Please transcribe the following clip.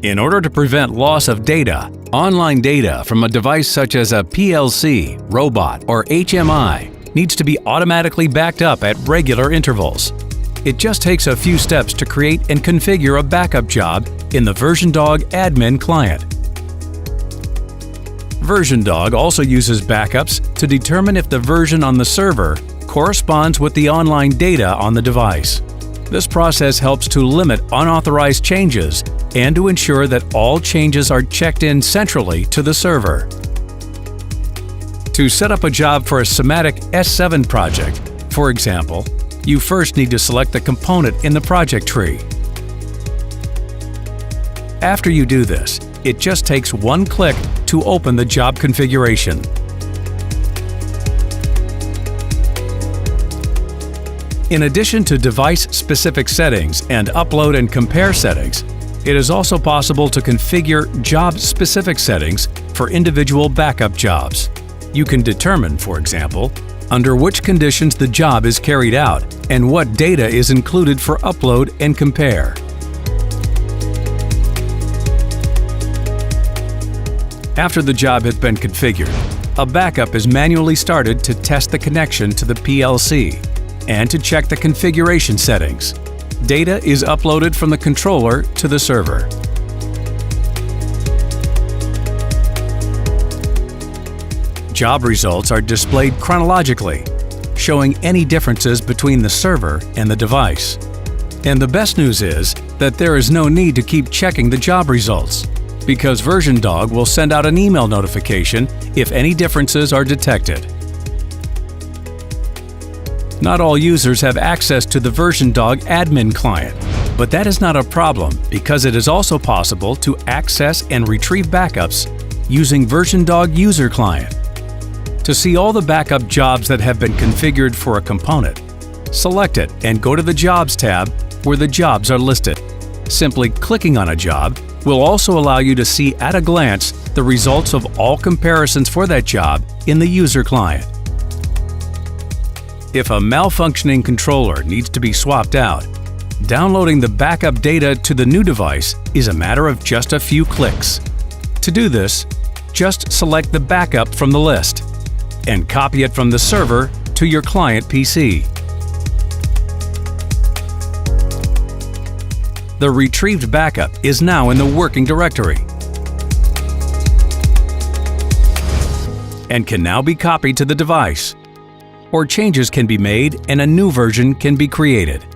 In order to prevent loss of data, online data from a device such as a PLC, robot, or HMI needs to be automatically backed up at regular intervals. It just takes a few steps to create and configure a backup job in the VersionDog admin client. VersionDog also uses backups to determine if the version on the server corresponds with the online data on the device. This process helps to limit unauthorized changes and to ensure that all changes are checked in centrally to the server. To set up a job for a SIMATIC S7 project, for example, you first need to select the component in the project tree. After you do this, it just takes one click to open the job configuration. In addition to device-specific settings and upload and compare settings, it is also possible to configure job-specific settings for individual backup jobs. You can determine, for example, under which conditions the job is carried out and what data is included for upload and compare. After the job has been configured, a backup is manually started to test the connection to the PLC and to check the configuration settings. Data is uploaded from the controller to the server. Job results are displayed chronologically, showing any differences between the server and the device. And the best news is that there is no need to keep checking the job results, because VersionDog will send out an email notification if any differences are detected. Not all users have access to the VersionDog admin client, but that is not a problem because it is also possible to access and retrieve backups using VersionDog User Client. To see all the backup jobs that have been configured for a component, select it and go to the Jobs tab where the jobs are listed. Simply clicking on a job will also allow you to see at a glance the results of all comparisons for that job in the user client. If a malfunctioning controller needs to be swapped out, downloading the backup data to the new device is a matter of just a few clicks. To do this, just select the backup from the list and copy it from the server to your client PC. The retrieved backup is now in the working directory and can now be copied to the device, or changes can be made and a new version can be created.